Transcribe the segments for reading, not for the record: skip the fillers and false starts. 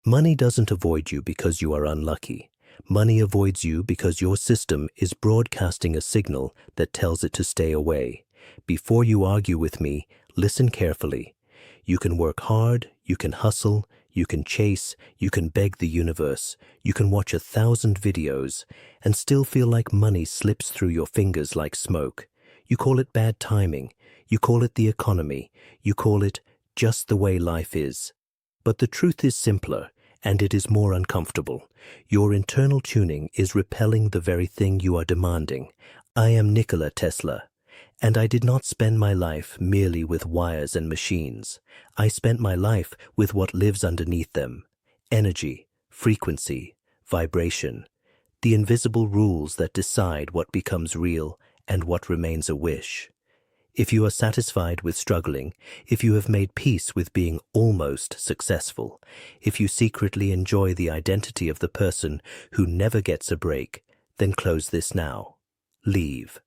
Money doesn't avoid you because you are unlucky. Money avoids you because your system is broadcasting a signal that tells it to stay away. Before you argue with me, listen carefully. You can work hard, you can hustle, you can chase, you can beg the universe, you can watch 1,000 videos, and still feel like money slips through your fingers like smoke. You call it bad timing, you call it the economy, you call it just the way life is. But the truth is simpler, and it is more uncomfortable. Your internal tuning is repelling the very thing you are demanding. I am Nikola Tesla, and I did not spend my life merely with wires and machines. I spent my life with what lives underneath them: energy, frequency, vibration, the invisible rules that decide what becomes real and what remains a wish. If you are satisfied with struggling, if you have made peace with being almost successful, if you secretly enjoy the identity of the person who never gets a break, then close this now. Leave.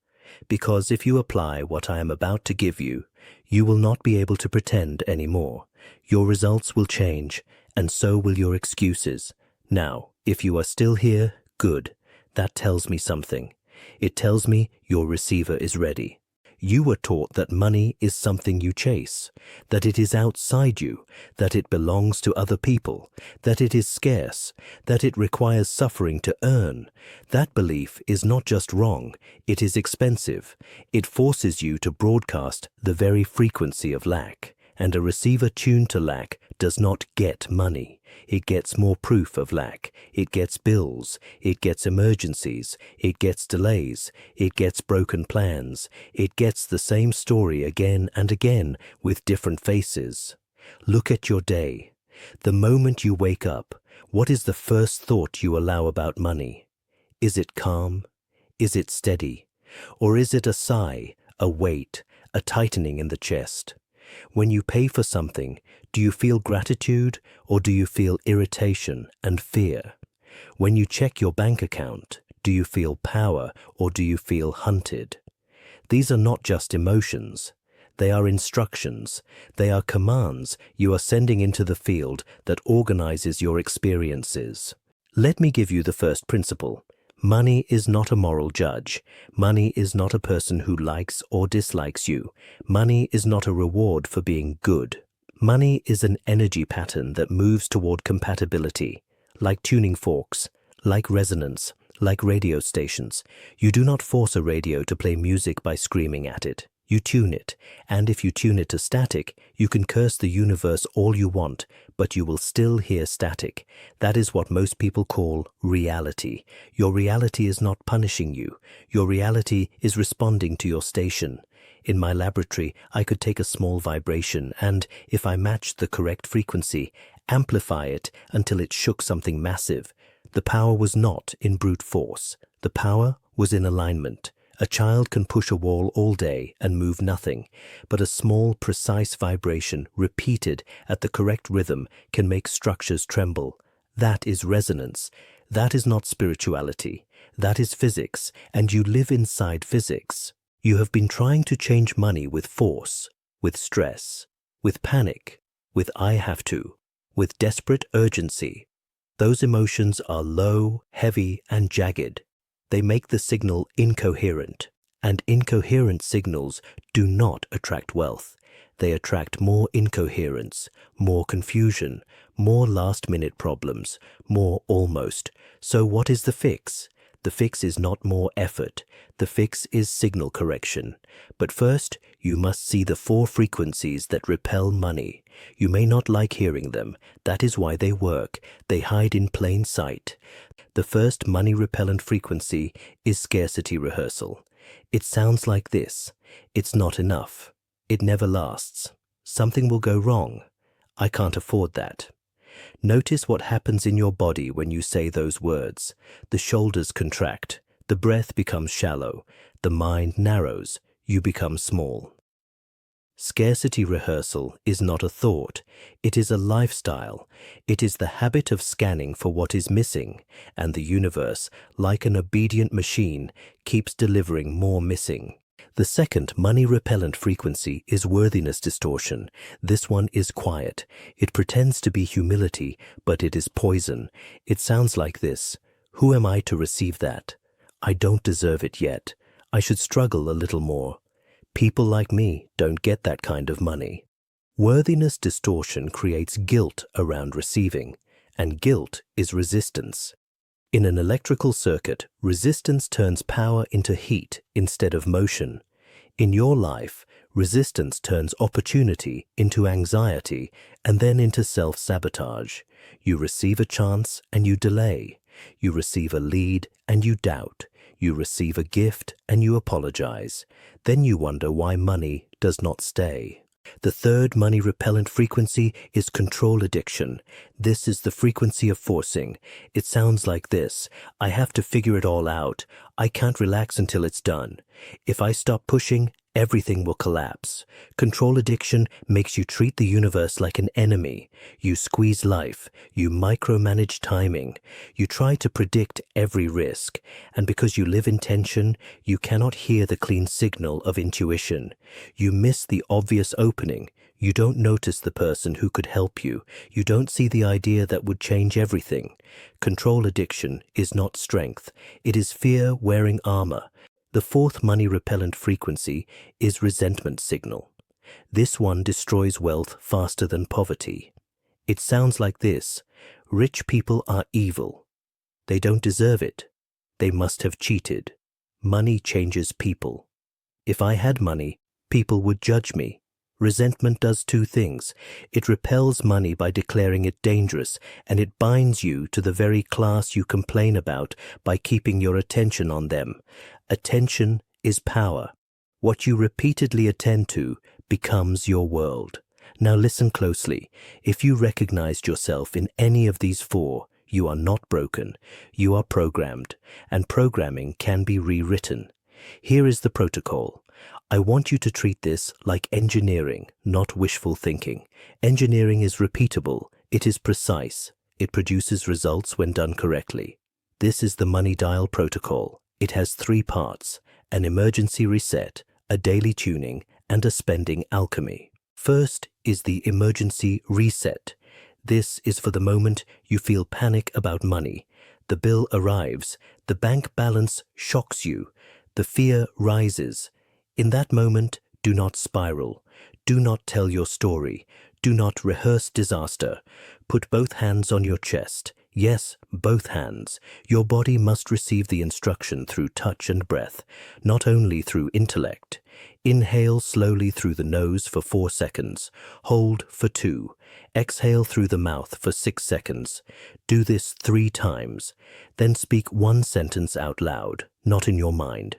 Because if you apply what I am about to give you, you will not be able to pretend anymore. Your results will change, and so will your excuses. Now, if you are still here, good. That tells me something. It tells me your receiver is ready. You were taught that money is something you chase, that it is outside you, that it belongs to other people, that it is scarce, that it requires suffering to earn. That belief is not just wrong, it is expensive. It forces you to broadcast the very frequency of lack, and a receiver tuned to lack does not get money. It gets more proof of lack. It gets bills. It gets emergencies. It gets delays. It gets broken plans. It gets the same story again and again with different faces. Look at your day. The moment you wake up, what is the first thought you allow about money? Is it calm? Is it steady? Or is it a sigh, a weight, a tightening in the chest? When you pay for something, do you feel gratitude or do you feel irritation and fear? When you check your bank account, do you feel power or do you feel hunted? These are not just emotions. They are instructions. They are commands you are sending into the field that organizes your experiences. Let me give you the first principle. Money is not a moral judge. Money is not a person who likes or dislikes you. Money is not a reward for being good. Money is an energy pattern that moves toward compatibility, like tuning forks, like resonance, like radio stations. You do not force a radio to play music by screaming at it. You tune it, and if you tune it to static, you can curse the universe all you want, but you will still hear static. That is what most people call reality. Your reality is not punishing you. Your reality is responding to your station. In my laboratory, I could take a small vibration and, if I matched the correct frequency, amplify it until it shook something massive. The power was not in brute force. The power was in alignment. A child can push a wall all day and move nothing, but a small, precise vibration repeated at the correct rhythm can make structures tremble. That is resonance. That is not spirituality. That is physics, and you live inside physics. You have been trying to change money with force, with stress, with panic, with I have to, with desperate urgency. Those emotions are low, heavy, and jagged. They make the signal incoherent, and incoherent signals do not attract wealth. They attract more incoherence, more confusion, more last-minute problems, more almost. So what is the fix? The fix is not more effort. The fix is signal correction. But first, you must see the 4 frequencies that repel money. You may not like hearing them. That is why they work. They hide in plain sight. The first money-repellent frequency is scarcity rehearsal. It sounds like this. It's not enough. It never lasts. Something will go wrong. I can't afford that. Notice what happens in your body when you say those words. The shoulders contract. The breath becomes shallow. The mind narrows. You become small. Scarcity rehearsal is not a thought. It is a lifestyle. It is the habit of scanning for what is missing, and the universe, like an obedient machine, keeps delivering more missing. The second money-repellent frequency is worthiness distortion. This one is quiet. It pretends to be humility, but it is poison. It sounds like this: who am I to receive that? I don't deserve it yet. I should struggle a little more. People like me don't get that kind of money. Worthiness distortion creates guilt around receiving, and guilt is resistance. In an electrical circuit, resistance turns power into heat instead of motion. In your life, resistance turns opportunity into anxiety and then into self-sabotage. You receive a chance and you delay. You receive a lead and you doubt. You receive a gift and you apologize. Then you wonder why money does not stay. The third money-repellent frequency is control addiction. This is the frequency of forcing. It sounds like this: I have to figure it all out. I can't relax until it's done. If I stop pushing, everything will collapse. Control addiction makes you treat the universe like an enemy. You squeeze life. You micromanage timing. You try to predict every risk. And because you live in tension, you cannot hear the clean signal of intuition. You miss the obvious opening. You don't notice the person who could help you. You don't see the idea that would change everything. Control addiction is not strength. It is fear wearing armor. The fourth money-repellent frequency is resentment signal. This one destroys wealth faster than poverty. It sounds like this: rich people are evil. They don't deserve it. They must have cheated. Money changes people. If I had money, people would judge me. Resentment does two things. It repels money by declaring it dangerous, and it binds you to the very class you complain about by keeping your attention on them. Attention is power. What you repeatedly attend to becomes your world. Now listen closely. If you recognized yourself in any of these four, you are not broken. You are programmed, and programming can be rewritten. Here is the protocol. I want you to treat this like engineering, not wishful thinking. Engineering is repeatable. It is precise. It produces results when done correctly. This is the Money Dial protocol. It has 3 parts: an emergency reset, a daily tuning, and a spending alchemy. First is the emergency reset. This is for the moment you feel panic about money. The bill arrives. The bank balance shocks you. The fear rises. In that moment, do not spiral. Do not tell your story. Do not rehearse disaster. Put both hands on your chest. Yes, both hands. Your body must receive the instruction through touch and breath, not only through intellect. Inhale slowly through the nose for 4 seconds. Hold for 2. Exhale through the mouth for 6 seconds. Do this 3 times. Then speak 1 sentence out loud, not in your mind.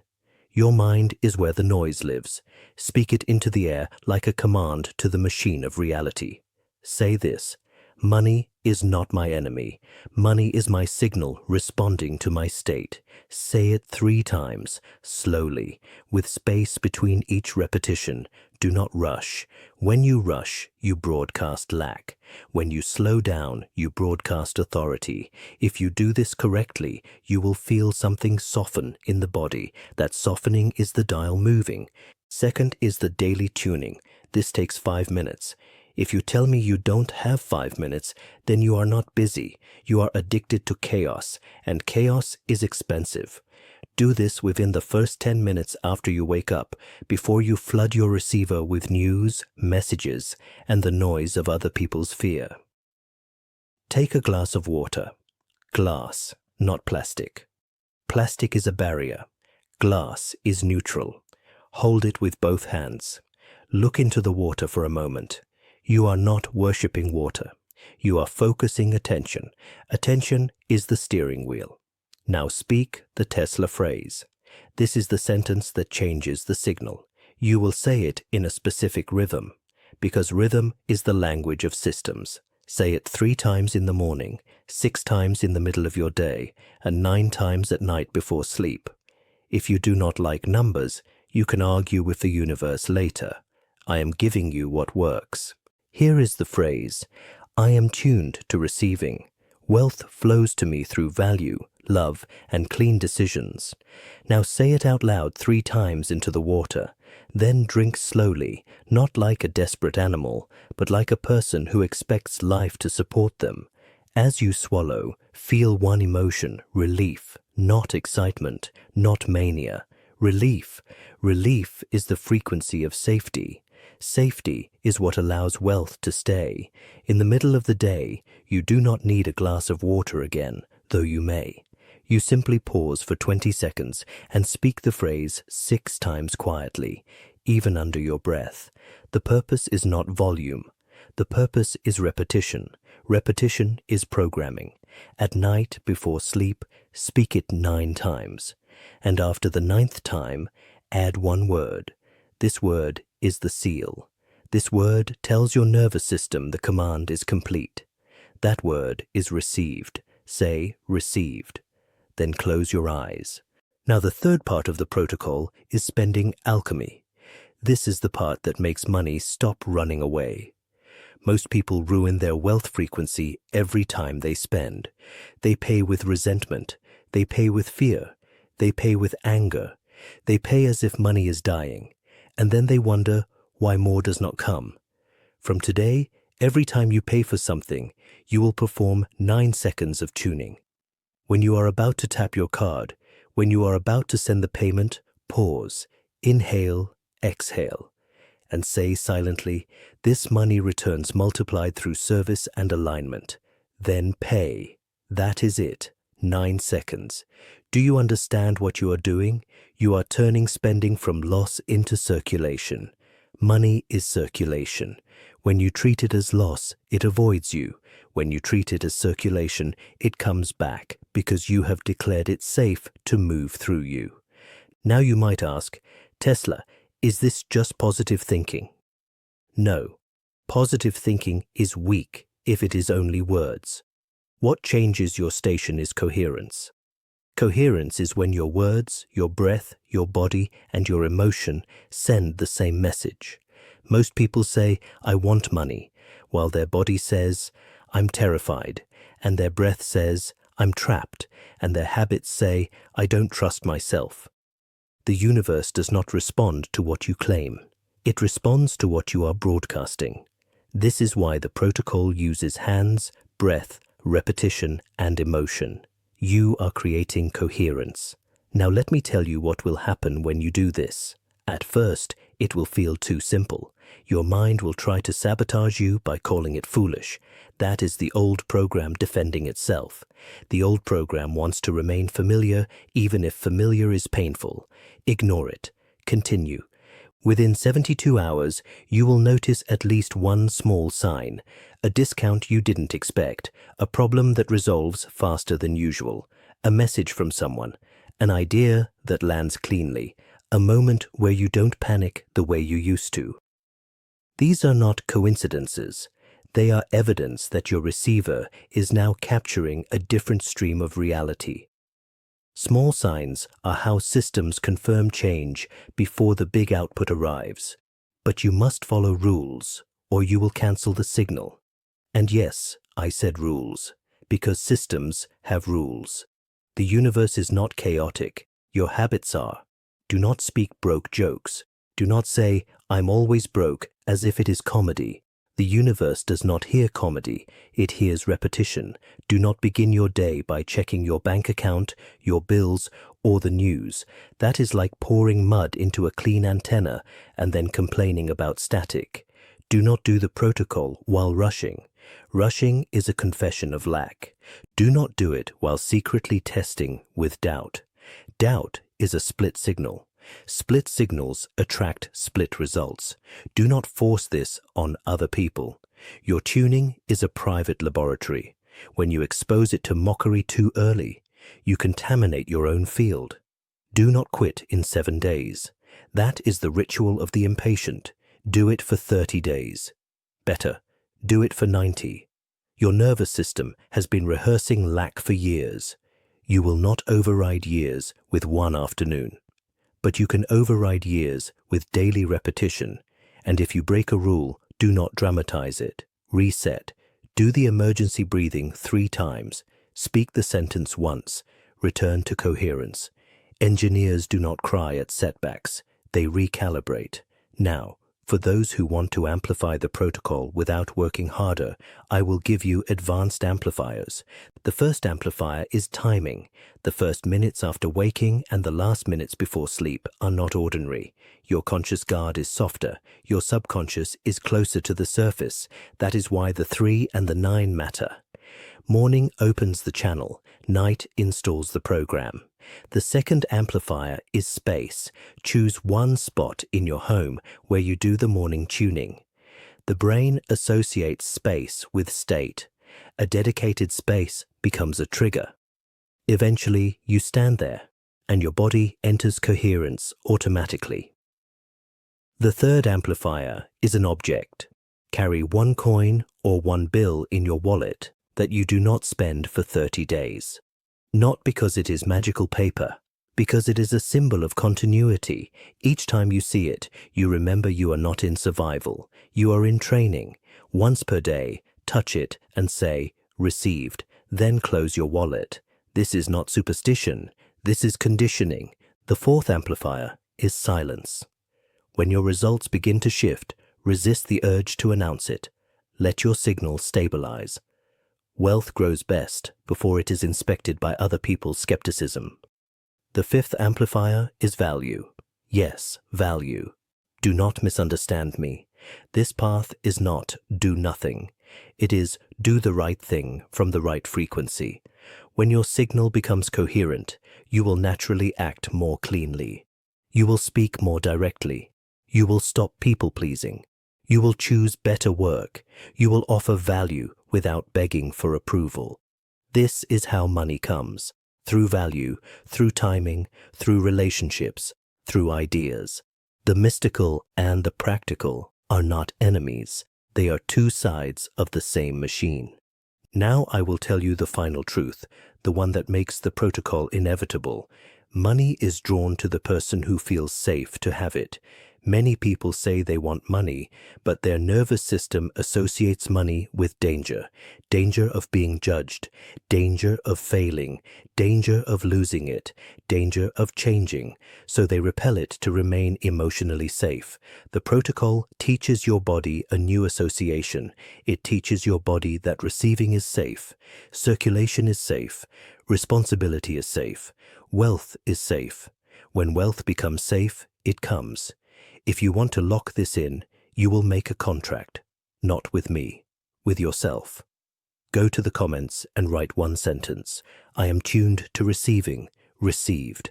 Your mind is where the noise lives. Speak it into the air like a command to the machine of reality. Say this: money is not my enemy. Money is my signal responding to my state. Say it 3 times, slowly, with space between each repetition. Do not rush. When you rush, you broadcast lack. When you slow down, you broadcast authority. If you do this correctly, you will feel something soften in the body. That softening is the dial moving. Second is the daily tuning. This takes 5 minutes. If you tell me you don't have 5 minutes, then you are not busy. You are addicted to chaos, and chaos is expensive. Do this within the first 10 minutes after you wake up, before you flood your receiver with news, messages, and the noise of other people's fear. Take a glass of water. Glass, not plastic. Plastic is a barrier. Glass is neutral. Hold it with both hands. Look into the water for a moment. You are not worshipping water. You are focusing attention. Attention is the steering wheel. Now speak the Tesla phrase. This is the sentence that changes the signal. You will say it in a specific rhythm, because rhythm is the language of systems. Say it 3 times in the morning, 6 times in the middle of your day, and 9 times at night before sleep. If you do not like numbers, you can argue with the universe later. I am giving you what works. Here is the phrase: I am tuned to receiving. Wealth flows to me through value, love, and clean decisions. Now say it out loud 3 times into the water. Then drink slowly, not like a desperate animal, but like a person who expects life to support them. As you swallow, feel one emotion, relief, not excitement, not mania. Relief. Relief is the frequency of safety. Safety is what allows wealth to stay. In the middle of the day, you do not need a glass of water again, though you may. You simply pause for 20 seconds and speak the phrase 6 times quietly, even under your breath. The purpose is not volume. The purpose is repetition. Repetition is programming. At night, before sleep, speak it 9 times. And after the 9th time, add 1 word. This word is the seal. This word tells your nervous system the command is complete. That word is received. Say, received. Then close your eyes. Now the third part of the protocol is spending alchemy. This is the part that makes money stop running away. Most people ruin their wealth frequency every time they spend. They pay with resentment. They pay with fear. They pay with anger. They pay as if money is dying. And then they wonder why more does not come. From today, every time you pay for something, you will perform 9 seconds of tuning. When you are about to tap your card, when you are about to send the payment, pause, inhale, exhale, and say silently, "This money returns multiplied through service and alignment." Then pay. That is it. 9 seconds. Do you understand what you are doing? You are turning spending from loss into circulation. Money is circulation. When you treat it as loss, it avoids you. When you treat it as circulation, it comes back because you have declared it safe to move through you. Now you might ask, Tesla, is this just positive thinking? No. Positive thinking is weak if it is only words. What changes your station is coherence. Coherence is when your words, your breath, your body, and your emotion send the same message. Most people say, "I want money," while their body says, "I'm terrified," and their breath says, "I'm trapped," and their habits say, "I don't trust myself." The universe does not respond to what you claim. It responds to what you are broadcasting. This is why the protocol uses hands, breath, repetition, and emotion. You are creating coherence. Now let me tell you what will happen when you do this. At first, it will feel too simple. Your mind will try to sabotage you by calling it foolish. That is the old program defending itself. The old program wants to remain familiar, even if familiar is painful. Ignore it. Continue. Within 72 hours, you will notice at least one small sign, a discount you didn't expect, a problem that resolves faster than usual, a message from someone, an idea that lands cleanly, a moment where you don't panic the way you used to. These are not coincidences. They are evidence that your receiver is now capturing a different stream of reality. Small signs are how systems confirm change before the big output arrives. But you must follow rules, or you will cancel the signal. And yes, I said rules, because systems have rules. The universe is not chaotic. Your habits are. Do not speak broke jokes. Do not say, "I'm always broke," as if it is comedy. The universe does not hear comedy, it hears repetition. Do not begin your day by checking your bank account, your bills, or the news. That is like pouring mud into a clean antenna and then complaining about static. Do not do the protocol while rushing. Rushing is a confession of lack. Do not do it while secretly testing with doubt. Doubt is a split signal. Split signals attract split results. Do not force this on other people. Your tuning is a private laboratory. When you expose it to mockery too early, you contaminate your own field. Do not quit in 7 days. That is the ritual of the impatient. Do it for 30 days. Better, do it for 90. Your nervous system has been rehearsing lack for years. You will not override years with one afternoon. But you can override years with daily repetition, and if you break a rule, do not dramatize it. Reset. Do the emergency breathing 3 times. Speak the sentence once. return to coherence. Engineers do not cry at setbacks, they recalibrate. Now, for those who want to amplify the protocol without working harder, I will give you advanced amplifiers. The first amplifier is timing. The first minutes after waking and the last minutes before sleep are not ordinary. Your conscious guard is softer. Your subconscious is closer to the surface. That is why the 3 and the 9 matter. Morning opens the channel. Night installs the program. The second amplifier is space. Choose one spot in your home where you do the morning tuning. The brain associates space with state. A dedicated space becomes a trigger. Eventually, you stand there, and your body enters coherence automatically. The third amplifier is an object. Carry 1 coin or 1 bill in your wallet that you do not spend for 30 days. Not because it is magical paper, because it is a symbol of continuity. Each time you see it, you remember you are not in survival. You are in training. Once per day, touch it and say, received, then close your wallet. This is not superstition. This is conditioning. The fourth amplifier is silence. When your results begin to shift, resist the urge to announce it. Let your signal stabilize. Wealth grows best before it is inspected by other people's skepticism. The fifth amplifier is value. Yes, value. Do not misunderstand me. This path is not do nothing. It is do the right thing from the right frequency. When your signal becomes coherent, you will naturally act more cleanly. You will speak more directly. You will stop people-pleasing. You will choose better work. You will offer value without begging for approval. This is how money comes. Through value, through timing, through relationships, through ideas. The mystical and the practical are not enemies. They are two sides of the same machine. Now I will tell you the final truth, the one that makes the protocol inevitable. Money is drawn to the person who feels safe to have it. Many people say they want money, but their nervous system associates money with danger. Danger of being judged, danger of failing, danger of losing it, danger of changing. So they repel it to remain emotionally safe. The protocol teaches your body a new association. It teaches your body that receiving is safe, circulation is safe, responsibility is safe, wealth is safe. When wealth becomes safe, it comes. If you want to lock this in, you will make a contract, not with me, with yourself. Go to the comments and write one sentence. I am tuned to receiving, received.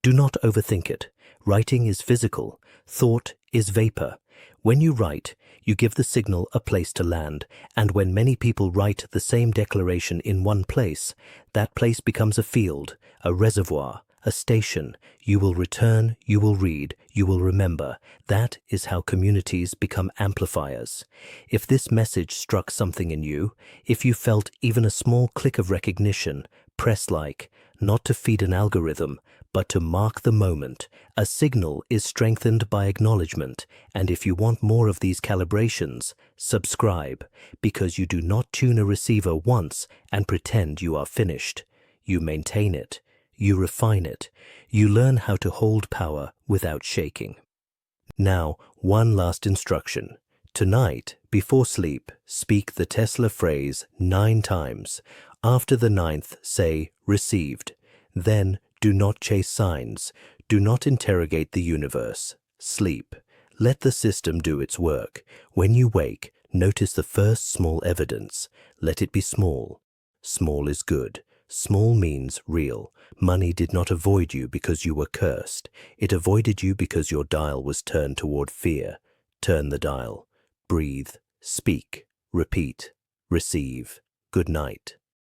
Do not overthink it. Writing is physical. Thought is vapor. When you write, you give the signal a place to land, and when many people write the same declaration in one place, that place becomes a field, a reservoir, a station. You will return, you will read, you will remember. That is how communities become amplifiers. If this message struck something in you, if you felt even a small click of recognition, press like, not to feed an algorithm, but to mark the moment. A signal is strengthened by acknowledgement, and if you want more of these calibrations, subscribe, because you do not tune a receiver once and pretend you are finished. You maintain it. You refine it. You learn how to hold power without shaking. Now, one last instruction. Tonight, before sleep, speak the Tesla phrase 9 times. After the 9th, say, received. Then, do not chase signs. Do not interrogate the universe. Sleep. Let the system do its work. When you wake, notice the first small evidence. Let it be small. Small is good. Small means real. Money did not avoid you because you were cursed. It avoided you because your dial was turned toward fear. Turn the dial. Breathe. Speak. Repeat. Receive. Good night.